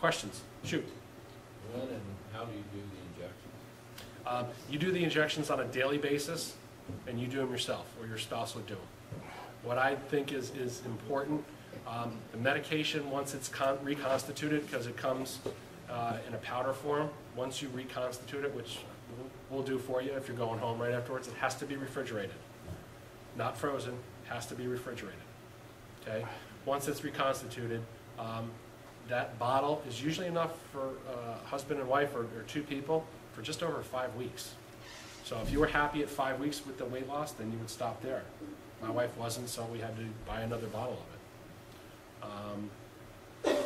Questions? Shoot. When and how do you do the injections? You do the injections on a daily basis, and you do them yourself, or your spouse would do them. What I think is important, the medication, once it's reconstituted, because it comes in a powder form, once you reconstitute it, which we'll do for you if you're going home right afterwards, it has to be refrigerated. Not frozen, has to be refrigerated. Okay? Once it's reconstituted, that bottle is usually enough for husband and wife or two people for just over 5 weeks. So if you were happy at 5 weeks with the weight loss, then you would stop there. My wife wasn't, so we had to buy another bottle of it.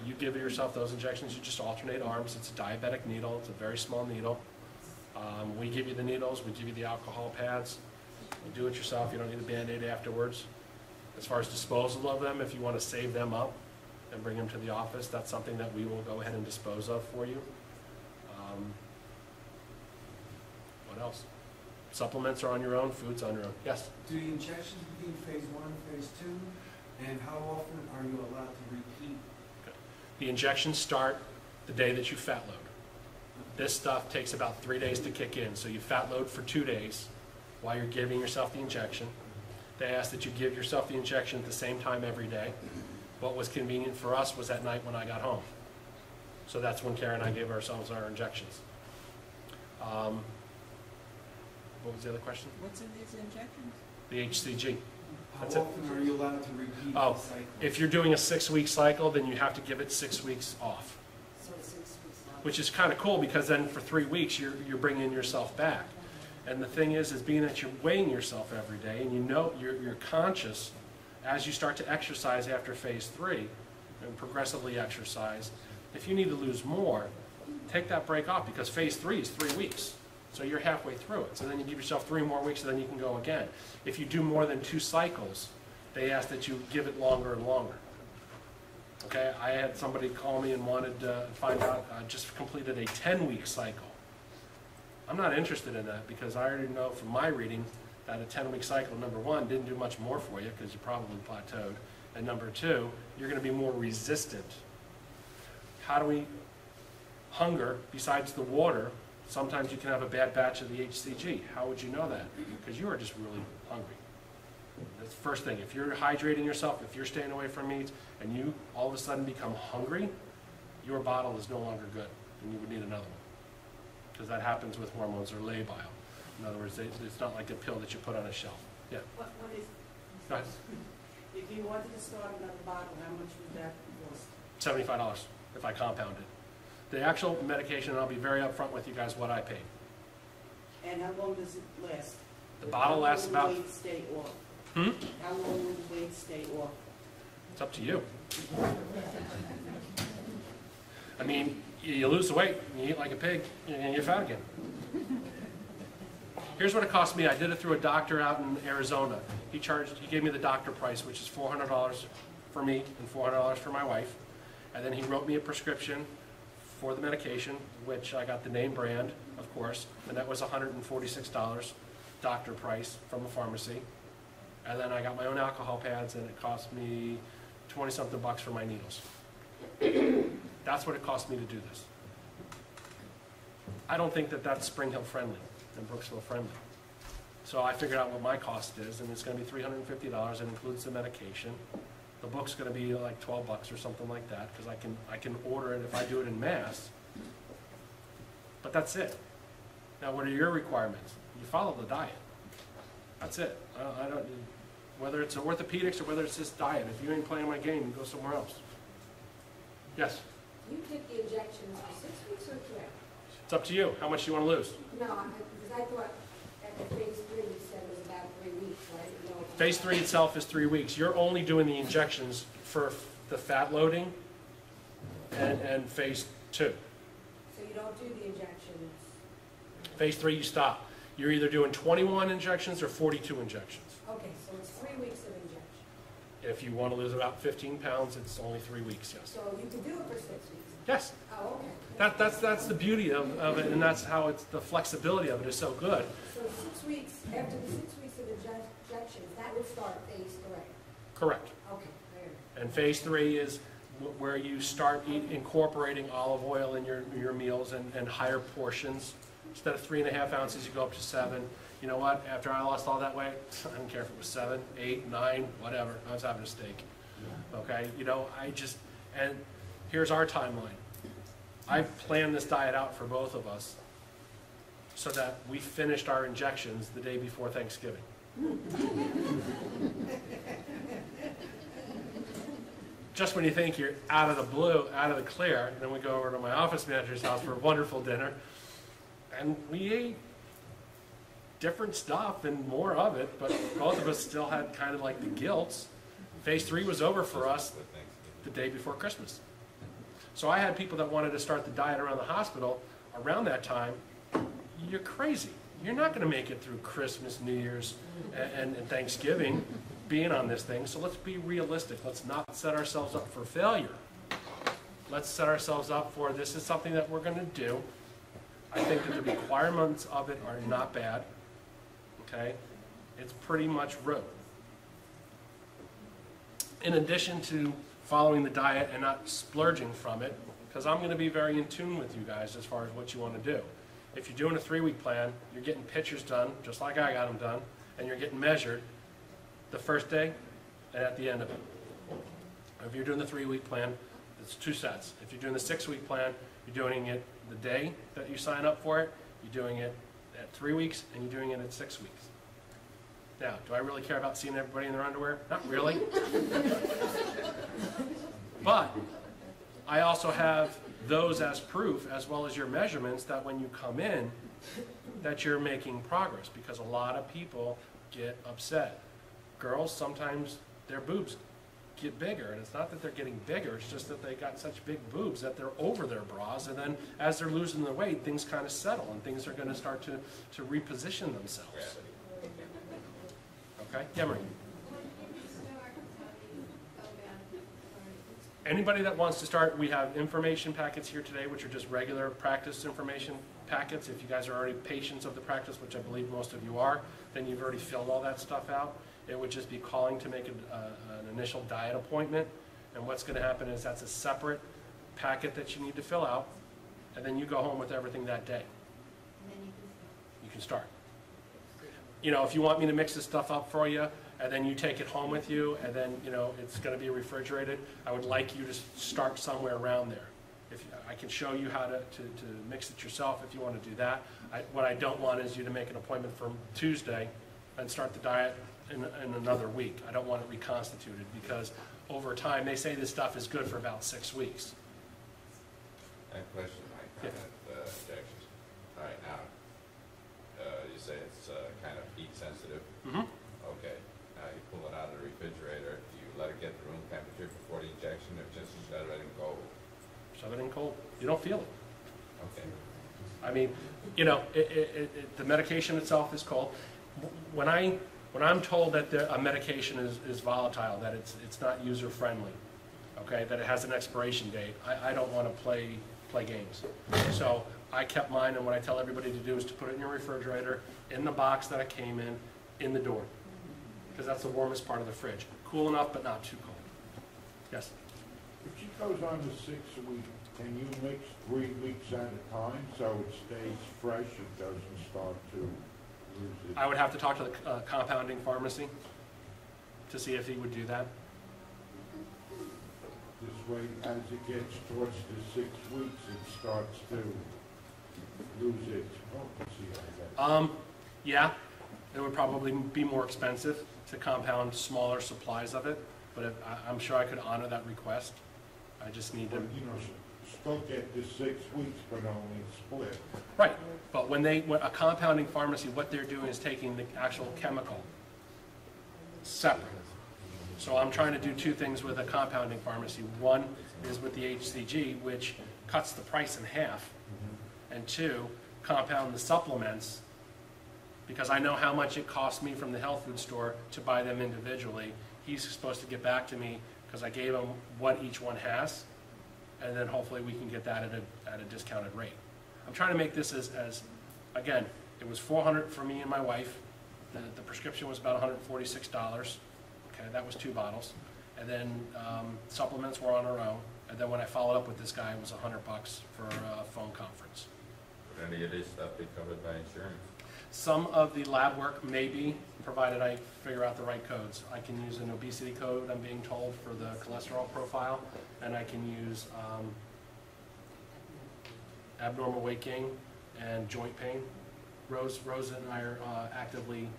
You give yourself those injections, you just alternate arms. It's a diabetic needle, it's a very small needle. We give you the needles, we give you the alcohol pads. You do it yourself, you don't need a Band-Aid afterwards. As far as disposal of them, if you want to save them up and bring them to the office, that's something that we will go ahead and dispose of for you. What else? Supplements are on your own, food's on your own. Yes? Do the injections between phase 1 and phase 2, and how often are you allowed to repeat? Okay. The injections start the day that you fat load. This stuff takes about 3 days to kick in, so you fat load for 2 days while you're giving yourself the injection. They ask that you give yourself the injection at the same time every day. What was convenient for us was at night when I got home. So that's when Karen and I gave ourselves our injections. What was the other question? What's in these injections? The HCG. How That's often are you allowed to repeat Oh, the cycle? if you're doing a 6-week cycle, then you have to give it 6 weeks off, So 6 weeks now. which is kind of cool because then for 3 weeks you're bringing yourself back. And the thing is being that you're weighing yourself every day and you know you're conscious as you start to exercise after phase 3 and progressively exercise. If you need to lose more, take that break off because phase 3 is 3 weeks. So you're halfway through it. So then you give yourself 3 more weeks and then you can go again. If you do more than 2 cycles, they ask that you give it longer and longer. Okay, I had somebody call me and wanted to find out, I just completed a 10-week cycle. I'm not interested in that because I already know from my reading that a 10-week cycle, number 1, didn't do much more for you because you probably plateaued. And number 2, you're going to be more resistant. How do we hunger besides the water? Sometimes you can have a bad batch of the HCG. How would you know that? Because you are just really hungry. That's the first thing. If you're hydrating yourself, if you're staying away from meats, and you all of a sudden become hungry, your bottle is no longer good, and you would need another one. Because that happens with hormones or labile. In other words, it's not like a pill that you put on a shelf. Yeah. What is, Go ahead. if you wanted to start another bottle, how much would that cost? $75 if I compound it. The actual medication, and I'll be very upfront with you guys what I paid. And how long does it last? The bottle lasts about... How long will the weight stay off? How long will the weight stay off? It's up to you. I mean, you lose the weight, you eat like a pig, and you're fat again. Here's what it cost me. I did it through a doctor out in Arizona. He gave me the doctor price, which is $400 for me and $400 for my wife. And then he wrote me a prescription for the medication, which I got the name brand, of course, and that was $146 doctor price from the pharmacy. And then I got my own alcohol pads, and it cost me 20-something bucks for my needles. That's what it cost me to do this. I don't think that that's Spring Hill friendly and Brooksville friendly. So I figured out what my cost is, and it's going to be $350. It includes the medication. The book's going to be like 12 bucks or something like that because I can order it if I do it in mass. But that's it. Now, what are your requirements? You follow the diet. That's it. I don't. Whether it's orthopedics or whether it's this diet, if you ain't playing my game, you go somewhere else. Yes. You take the injections for 6 weeks or 12? It's up to you. How much do you want to lose? No, because I thought at the phase 3 you said it was about 3 weeks, right? No. Phase 3 itself is 3 weeks. You're only doing the injections for the fat loading and phase 2. So you don't do the injections? Phase 3, you stop. You're either doing 21 injections or 42 injections. Okay, so it's 3 weeks of injection. If you want to lose about 15 pounds, it's only 3 weeks, yes. So you can do it for 6 weeks? Yes. Oh, okay. That's the beauty of it, and that's how it's the flexibility of it is so good. So 6 weeks, after the 6 weeks of injections, that would start phase 3? Correct. Okay, fair. And phase 3 is where you start incorporating olive oil in your meals and higher portions. Instead of 3.5 ounces, you go up to 7. You know what? After I lost all that weight, I don't care if it was 7, 8, 9, whatever. I was having a steak. Okay? You know, and here's our timeline. I've planned this diet out for both of us so that we finished our injections the day before Thanksgiving. Just when you think you're out of the blue, out of the clear, then we go over to my office manager's house for a wonderful dinner, and we ate different stuff and more of it, but both of us still had kind of like the guilt. Phase 3 was over for us the day before Christmas. So I had people that wanted to start the diet around the hospital around that time. You're crazy. You're not going to make it through Christmas, New Year's, and Thanksgiving being on this thing. So let's be realistic. Let's not set ourselves up for failure. Let's set ourselves up for this is something that we're going to do. I think that the requirements of it are not bad. Okay? It's pretty much rote. In addition to following the diet and not splurging from it, because I'm going to be very in tune with you guys as far as what you want to do. If you're doing a 3-week plan, you're getting pictures done, just like I got them done, and you're getting measured the first day and at the end of it. If you're doing the 3-week plan, it's 2 sets. If you're doing the 6-week plan, you're doing it the day that you sign up for it, you're doing it at 3 weeks, and you're doing it at 6 weeks. Now, do I really care about seeing everybody in their underwear? Not really. But I also have those as proof, as well as your measurements, that when you come in, that you're making progress, because a lot of people get upset. Girls, sometimes their boobs get bigger, and it's not that they're getting bigger, it's just that they got such big boobs that they're over their bras, and then as they're losing their weight, things kind of settle, and things are going to start to reposition themselves. Okay? Yeah, Marie. Anybody that wants to start, we have information packets here today, which are just regular practice information packets. If you guys are already patients of the practice, which I believe most of you are, then you've already filled all that stuff out. It would just be calling to make an initial diet appointment. And what's going to happen is that's a separate packet that you need to fill out, and then you go home with everything that day. You can start. You know, if you want me to mix this stuff up for you, and then you take it home with you, and then, you know, it's going to be refrigerated, I would like you to start somewhere around there. If I can show you how to mix it yourself if you want to do that. What I don't want is you to make an appointment for Tuesday and start the diet in another week. I don't want it reconstituted, because over time, they say this stuff is good for about 6 weeks. I have a question, Mike, on that injections. All right, now, you say it's kind of heat sensitive. Mm-hmm. Okay, now you pull it out of the refrigerator. Do you let it get to room temperature before the injection, or just shove it in cold? Shove it in cold. You don't feel it. Okay. I mean, you know, the medication itself is cold. When I'm told that a medication is volatile, that it's not user friendly, okay, that it has an expiration date, I don't want to play games. So I kept mine, and what I tell everybody to do is to put it in your refrigerator, in the box that it came in the door, because that's the warmest part of the fridge. Cool enough, but not too cold. Yes? If she goes on to 6 weeks, can you mix 3 weeks at a time so it stays fresh and doesn't start to lose its... I would have to talk to the compounding pharmacy to see if he would do that. This way, as it gets towards the 6 weeks, it starts to lose its potency, I guess. Yeah, it would probably be more expensive to compound smaller supplies of it, but I'm sure I could honor that request. I just need to... But, you know, still get the 6 weeks, but only split. Right, but when a compounding pharmacy, what they're doing is taking the actual chemical separate. So I'm trying to do 2 things with a compounding pharmacy. One is with the HCG, which cuts the price in half, and 2, compound the supplements, because I know how much it costs me from the health food store to buy them individually. He's supposed to get back to me because I gave him what each one has, and then hopefully we can get that at a discounted rate. I'm trying to make this as again, it was $400 for me and my wife. The prescription was about $146. Okay, that was 2 bottles. And then supplements were on our own. And then when I followed up with this guy, it was $100 for a phone conference. Would any of this stuff be covered by insurance? Some of the lab work may be, provided I figure out the right codes. I can use an obesity code, I'm being told, for the cholesterol profile, and I can use abnormal weight gain and joint pain. Rose and I are actively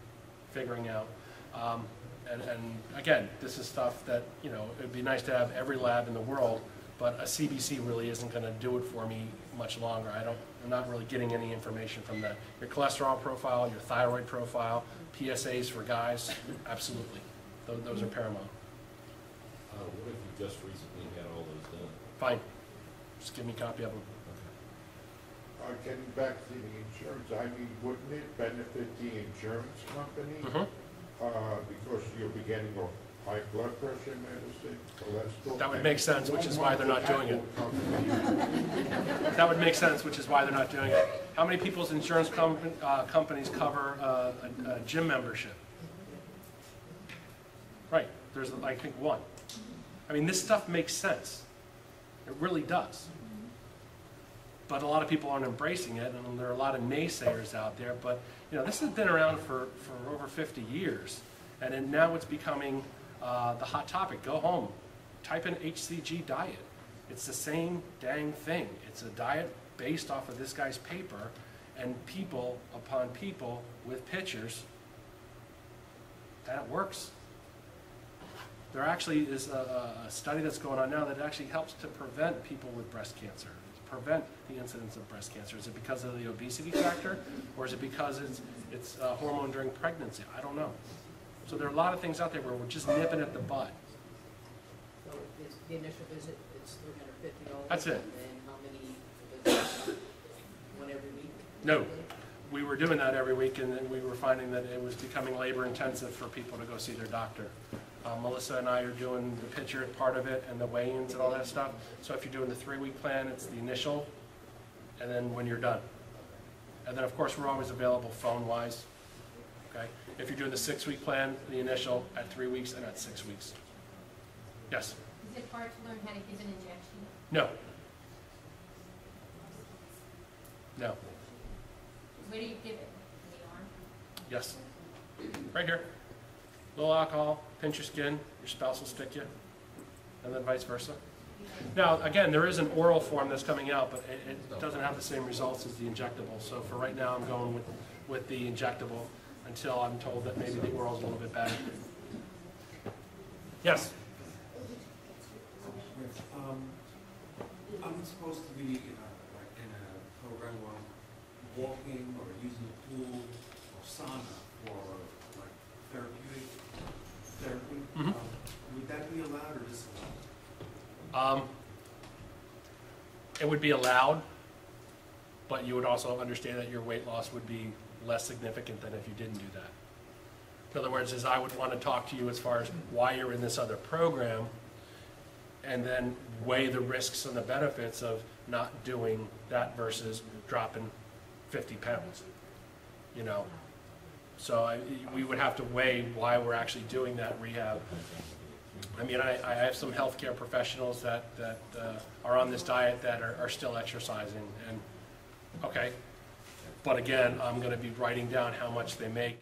figuring out. And again, this is stuff that, you know, it'd be nice to have every lab in the world, but a CBC really isn't going to do it for me much longer. I'm not really getting any information from that. Your cholesterol profile, your thyroid profile, PSAs for guys, absolutely. Those are paramount. What if you just recently had all those done? Fine. Just give me a copy of them. Getting back to the insurance, I mean, wouldn't it benefit the insurance company? Mm-hmm. Because you'll be getting a high blood pressure medicine, cholesterol. That would make sense, which is why they're not doing it. That would make sense, which is why they're not doing it. How many people's insurance companies cover a gym membership? Right, there's, I think, one. I mean, this stuff makes sense. It really does. But a lot of people aren't embracing it, and there are a lot of naysayers out there. But you know, this has been around for over 50 years, and then now it's becoming the hot topic. Go home, type in HCG diet. It's the same dang thing. It's a diet based off of this guy's paper, and people upon people with pictures that it works. There actually is a study that's going on now that actually helps to prevent people with breast cancer. Prevent the incidence of breast cancer? Is it because of the obesity factor, or is it because it's hormone during pregnancy? I don't know. So there are a lot of things out there where we're just nipping at the bud. So it's the initial visit, it's $350. That's it. And then how many visits? One every week? No. We were doing that every week, and then we were finding that it was becoming labor intensive for people to go see their doctor. Melissa and I are doing the picture part of it and the weigh-ins and all that stuff. So if you're doing the 3-week plan, it's the initial, and then when you're done. And then, of course, we're always available phone-wise. Okay? If you're doing the 6-week plan, the initial at 3 weeks and at 6 weeks. Yes? Is it hard to learn how to give an injection? No. No. Where do you give it? In the arm? Yes. Right here. Little alcohol, pinch your skin, your spouse will stick you, and then vice versa. Now, again, there is an oral form that's coming out, but it doesn't have the same results as the injectable. So for right now, I'm going with the injectable until I'm told that maybe the oral is a little bit better. Yes? I'm supposed to be like in a program where I'm walking or using a pool or sauna for like therapeutic therapy. Mm-hmm. Would that be allowed or disallowed? It would be allowed, but you would also understand that your weight loss would be less significant than if you didn't do that. In other words, I would want to talk to you as far as why you're in this other program, and then weigh the risks and the benefits of not doing that versus dropping 50 pounds, you know. So we would have to weigh why we're actually doing that rehab. I mean, I have some healthcare professionals that are on this diet that are still exercising, and okay. But again, I'm going to be writing down how much they make.